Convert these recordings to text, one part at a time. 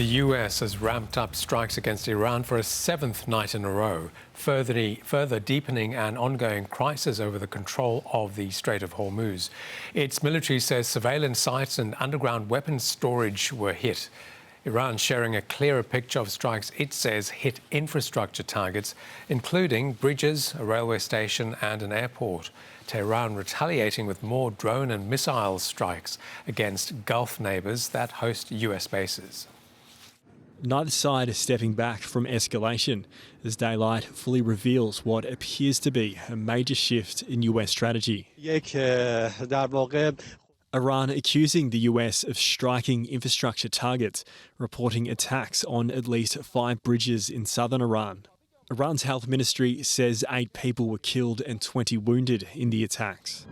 The US has ramped up strikes against Iran for a seventh night in a row, further deepening an ongoing crisis over the control of the Strait of Hormuz. Its military says surveillance sites and underground weapons storage were hit. Iran sharing a clearer picture of strikes it says hit infrastructure targets, including bridges, a railway station and an airport. Tehran retaliating with more drone and missile strikes against Gulf neighbours that host US bases. Neither side is stepping back from escalation as daylight fully reveals what appears to be a major shift in US strategy. Iran accusing the US of striking infrastructure targets, reporting attacks on at least 5 bridges in southern Iran. Iran's health ministry says 8 people were killed and 20 wounded in the attacks.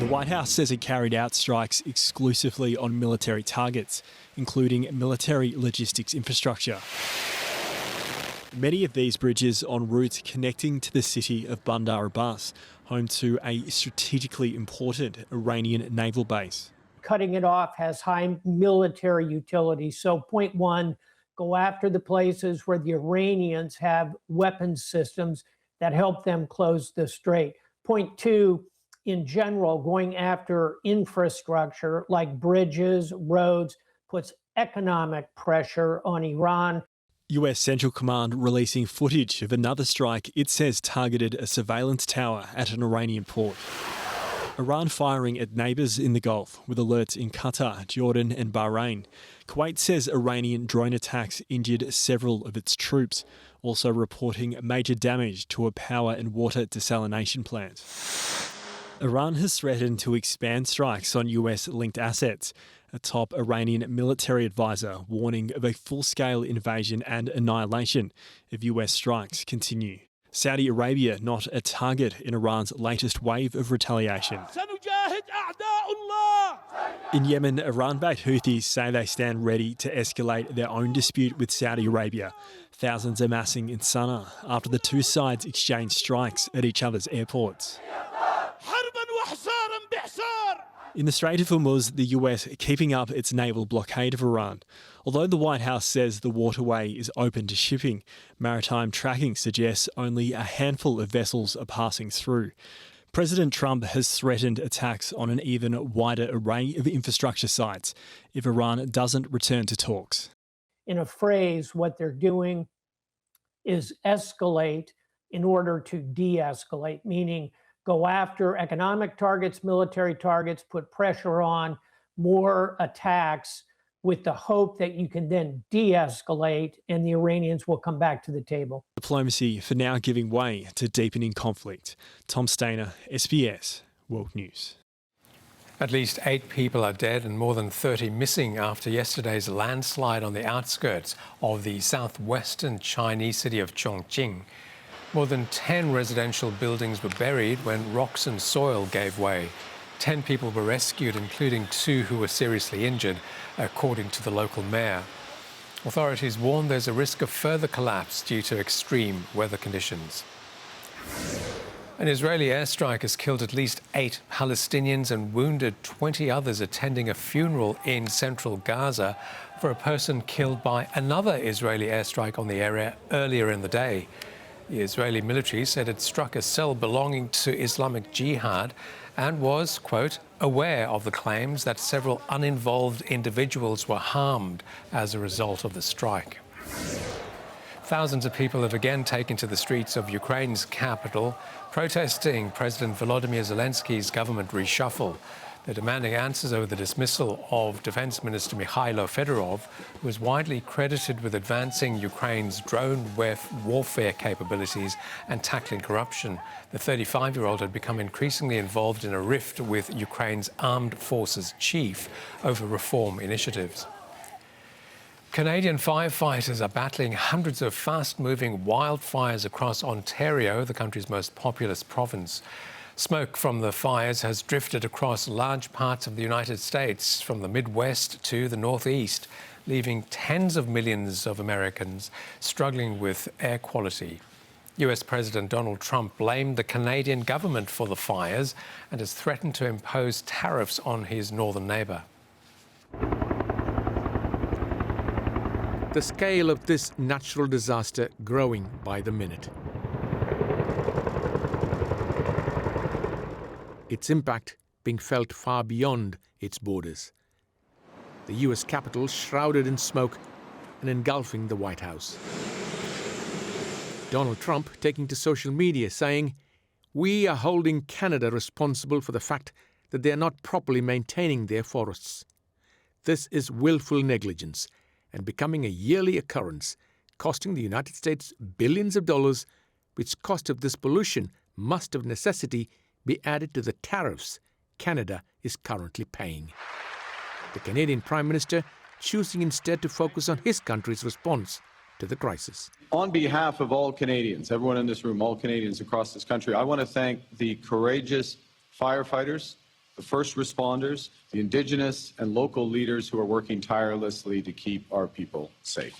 The White House says it carried out strikes exclusively on military targets, including military logistics infrastructure. Many of these bridges en route connecting to the city of Bandar Abbas, home to a strategically important Iranian naval base. Cutting it off has high military utility. So point one, go after the places where the Iranians have weapons systems that help them close the strait. Point two, in general, going after infrastructure like bridges, roads, puts economic pressure on Iran. US Central Command releasing footage of another strike it says targeted a surveillance tower at an Iranian port. Iran firing at neighbours in the Gulf with alerts in Qatar, Jordan and Bahrain. Kuwait says Iranian drone attacks injured several of its troops, also reporting major damage to a power and water desalination plant. Iran has threatened to expand strikes on US-linked assets, a top Iranian military advisor warning of a full-scale invasion and annihilation if US strikes continue. Saudi Arabia not a target in Iran's latest wave of retaliation. In Yemen, Iran-backed Houthis say they stand ready to escalate their own dispute with Saudi Arabia, thousands amassing in Sana'a after the two sides exchanged strikes at each other's airports. In the Strait of Hormuz, the US keeping up its naval blockade of Iran. Although the White House says the waterway is open to shipping, maritime tracking suggests only a handful of vessels are passing through. President Trump has threatened attacks on an even wider array of infrastructure sites if Iran doesn't return to talks. In a phrase, what they're doing is escalate in order to de-escalate, meaning go after economic targets, military targets, put pressure on more attacks with the hope that you can then de-escalate and the Iranians will come back to the table. Diplomacy for now giving way to deepening conflict. Tom Stainer, SBS World News. At least 8 people are dead and more than 30 missing after yesterday's landslide on the outskirts of the southwestern Chinese city of Chongqing. More than 10 residential buildings were buried when rocks and soil gave way. 10 people were rescued, including 2 who were seriously injured, according to the local mayor. Authorities warn there's a risk of further collapse due to extreme weather conditions. An Israeli airstrike has killed at least 8 Palestinians and wounded 20 others attending a funeral in central Gaza for a person killed by another Israeli airstrike on the area earlier in the day. The Israeli military said it struck a cell belonging to Islamic Jihad and was, quote, aware of the claims that several uninvolved individuals were harmed as a result of the strike. Thousands of people have again taken to the streets of Ukraine's capital, protesting President Volodymyr Zelensky's government reshuffle. They're demanding answers over the dismissal of Defense Minister Mikhailo Fedorov, who is widely credited with advancing Ukraine's drone warfare capabilities and tackling corruption. The 35-year-old had become increasingly involved in a rift with Ukraine's armed forces chief over reform initiatives. Canadian firefighters are battling hundreds of fast-moving wildfires across Ontario, the country's most populous province. Smoke from the fires has drifted across large parts of the United States, from the Midwest to the Northeast, leaving tens of millions of Americans struggling with air quality. US President Donald Trump blamed the Canadian government for the fires and has threatened to impose tariffs on his northern neighbour. the scale of this natural disaster growing by the minute. Its impact being felt far beyond its borders. The US Capitol shrouded in smoke and engulfing the White House. Donald Trump taking to social media saying, "We are holding Canada responsible for the fact that they are not properly maintaining their forests. This is willful negligence and becoming a yearly occurrence, costing the United States billions of dollars, which cost of this pollution must of necessity be added to the tariffs Canada is currently paying." The Canadian Prime Minister choosing instead to focus on his country's response to the crisis. On behalf of all Canadians, everyone in this room, all Canadians across this country, I want to thank the courageous firefighters, the first responders, the Indigenous and local leaders who are working tirelessly to keep our people safe.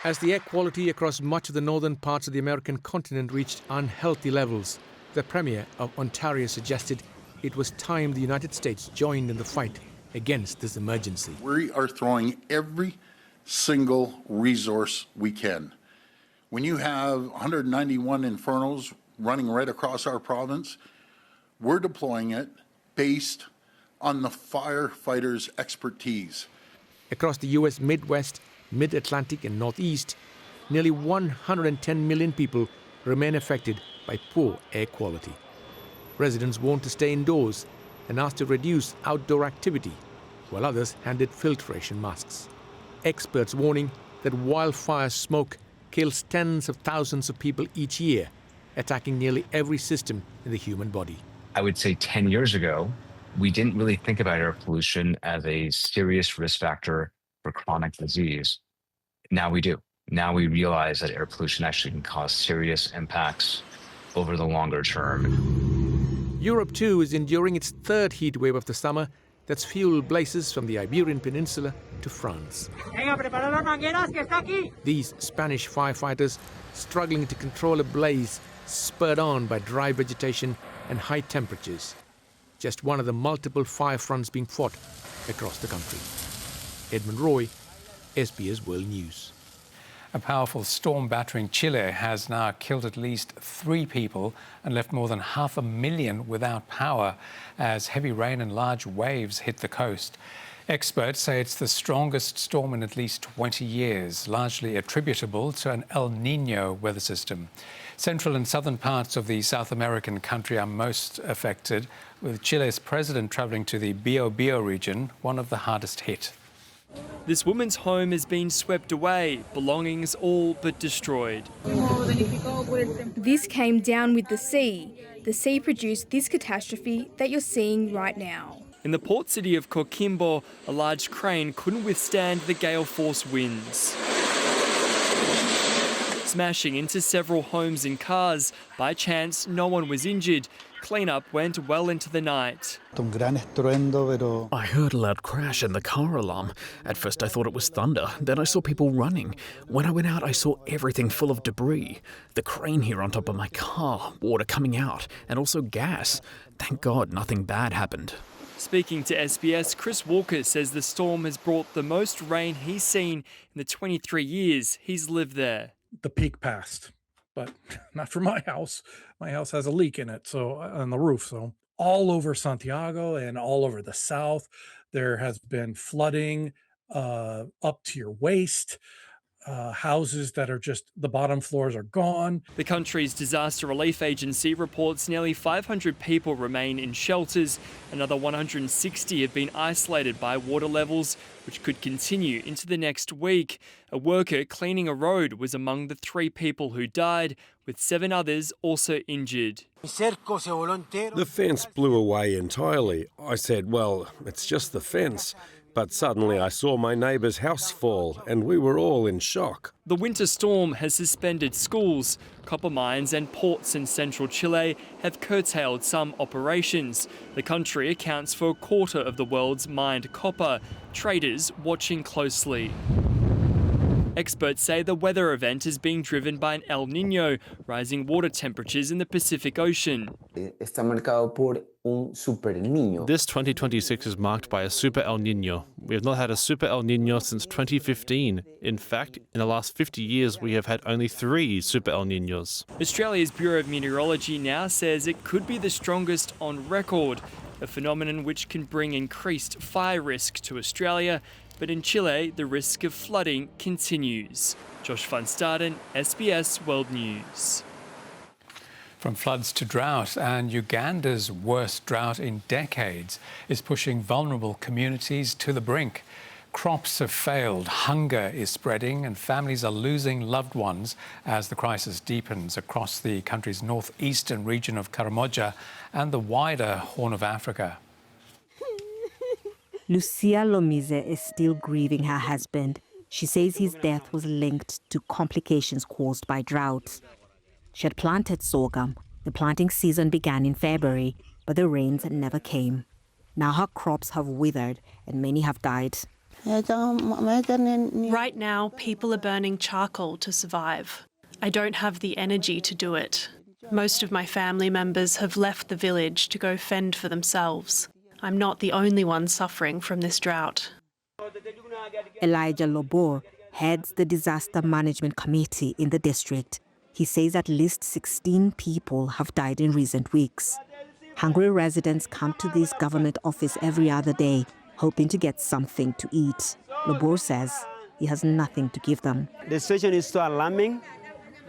As the air quality across much of the northern parts of the American continent reached unhealthy levels, the Premier of Ontario suggested it was time the United States joined in the fight against this emergency. We are throwing every single resource we can. When you have 191 infernos running right across our province, we're deploying it based on the firefighters' expertise. Across the U.S. Midwest, Mid-Atlantic and Northeast, nearly 110 million people remain affected by poor air quality. Residents warned to stay indoors and asked to reduce outdoor activity, while others handed filtration masks. Experts warning that wildfire smoke kills tens of thousands of people each year, attacking nearly every system in the human body. I would say 10 years ago, we didn't really think about air pollution as a serious risk factor for chronic disease. Now we do. Now we realize that air pollution actually can cause serious impacts over the longer term. Europe, too, is enduring its third heat wave of the summer that's fueled blazes from the Iberian Peninsula to France. These Spanish firefighters struggling to control a blaze spurred on by dry vegetation and high temperatures. Just one of the multiple fire fronts being fought across the country. Edmund Roy, SBS World News. A powerful storm battering Chile has now killed at least 3 people and left more than 500,000 without power as heavy rain and large waves hit the coast. Experts say it's the strongest storm in at least 20 years, largely attributable to an El Niño weather system. Central and southern parts of the South American country are most affected, with Chile's president travelling to the Biobío region, one of the hardest hit. This woman's home has been swept away, belongings all but destroyed. This came down with the sea. The sea produced this catastrophe that you're seeing right now. In the port city of Coquimbo, a large crane couldn't withstand the gale force winds, smashing into several homes and cars. By chance, no one was injured. Cleanup went well into the night. I heard a loud crash and the car alarm. At first I thought it was thunder, then I saw people running. When I went out I saw everything full of debris. The crane here on top of my car, water coming out, and also gas. Thank God nothing bad happened. Speaking to SBS, Chris Walker says the storm has brought the most rain he's seen in the 23 years he's lived there. The peak passed, but not for my house. My house has a leak in it, so on the roof. So all over Santiago and all over the south, there has been flooding up to your waist. Houses that are just, the bottom floors are gone. The country's disaster relief agency reports nearly 500 people remain in shelters. Another 160 have been isolated by water levels, which could continue into the next week. A worker cleaning a road was among the 3 people who died, with 7 others also injured. The fence blew away entirely. I said, well, it's just the fence. But suddenly I saw my neighbour's house fall and we were all in shock. The winter storm has suspended schools. Copper mines and ports in central Chile have curtailed some operations. The country accounts for a quarter of the world's mined copper. Traders watching closely. Experts say the weather event is being driven by an El Niño, rising water temperatures in the Pacific Ocean. Está marcado por un super niño. This 2026 is marked by a super El Niño. We have not had a super El Niño since 2015. In fact, in the last 50 years, we have had only 3 super El Niños. Australia's Bureau of Meteorology now says it could be the strongest on record, a phenomenon which can bring increased fire risk to Australia. But in Chile, the risk of flooding continues. Josh van Staden, SBS World News. From floods to drought, and Uganda's worst drought in decades is pushing vulnerable communities to the brink. Crops have failed, hunger is spreading, and families are losing loved ones as the crisis deepens across the country's northeastern region of Karamoja and the wider Horn of Africa. Lucia Lomize is still grieving her husband. She says his death was linked to complications caused by drought. She had planted sorghum. The planting season began in February, but the rains never came. Now her crops have withered and many have died. Right now, people are burning charcoal to survive. I don't have the energy to do it. Most of my family members have left the village to go fend for themselves. I'm not the only one suffering from this drought. Elijah Lobor heads the Disaster Management Committee in the district. He says at least 16 people have died in recent weeks. Hungry residents come to this government office every other day, hoping to get something to eat. Lobor says he has nothing to give them. The situation is so alarming.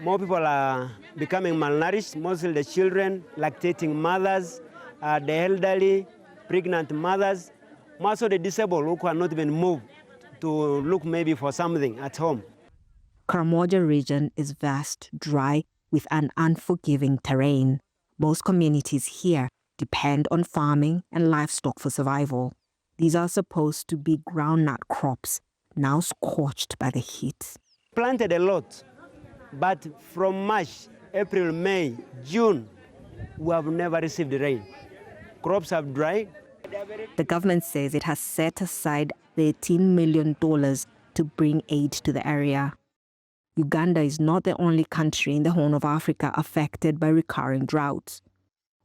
More people are becoming malnourished, mostly the children, lactating mothers, the elderly, pregnant mothers, most of the disabled who cannot even move to look maybe for something at home. Karamoja region is vast, dry, with an unforgiving terrain. Most communities here depend on farming and livestock for survival. These are supposed to be groundnut crops, now scorched by the heat. Planted a lot, but from March, April, May, June, we have never received rain. Crops have dried. The government says it has set aside $13 million to bring aid to the area. Uganda is not the only country in the Horn of Africa affected by recurring droughts.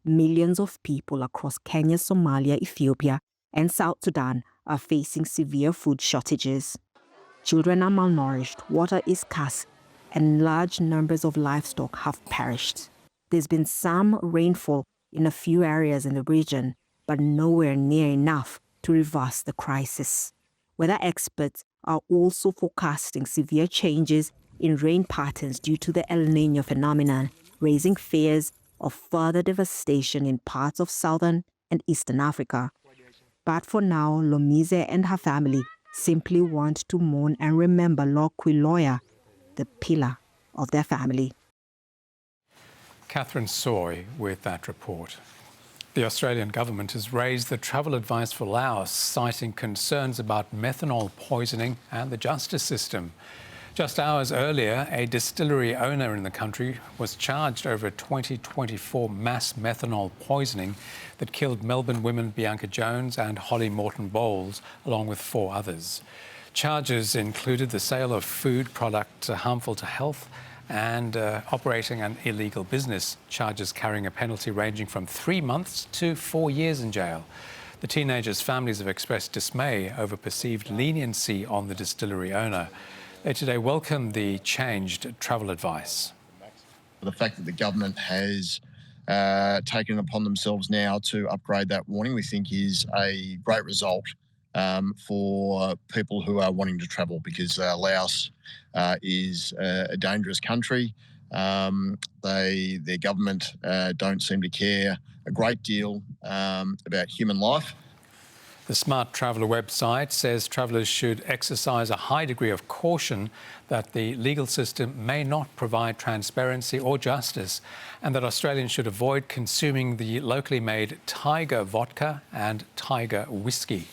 Millions of people across Kenya, Somalia, Ethiopia, and South Sudan are facing severe food shortages. Children are malnourished, water is scarce, and large numbers of livestock have perished. There's been some rainfall in a few areas in the region, but nowhere near enough to reverse the crisis. Weather experts are also forecasting severe changes in rain patterns due to the El Niño phenomenon, raising fears of further devastation in parts of southern and eastern Africa. But for now, Lomize and her family simply want to mourn and remember Lokwiloya, the pillar of their family. Catherine Soy with that report. The Australian government has raised the travel advice for Laos, citing concerns about methanol poisoning and the justice system. Just hours earlier, a distillery owner in the country was charged over a 2024 mass methanol poisoning that killed Melbourne women Bianca Jones and Holly Morton Bowles, along with 4 others. Charges included the sale of food products harmful to health and operating an illegal business, charges carrying a penalty ranging from 3 months to 4 years in jail. The teenagers' families have expressed dismay over perceived leniency on the distillery owner. They today welcome the changed travel advice. The fact that the government has taken it upon themselves now to upgrade that warning, we think is a great result for people who are wanting to travel, because Laos is a dangerous country. Their government don't seem to care a great deal about human life. The Smart Traveller website says travellers should exercise a high degree of caution that the legal system may not provide transparency or justice, and that Australians should avoid consuming the locally made Tiger vodka and Tiger whiskey.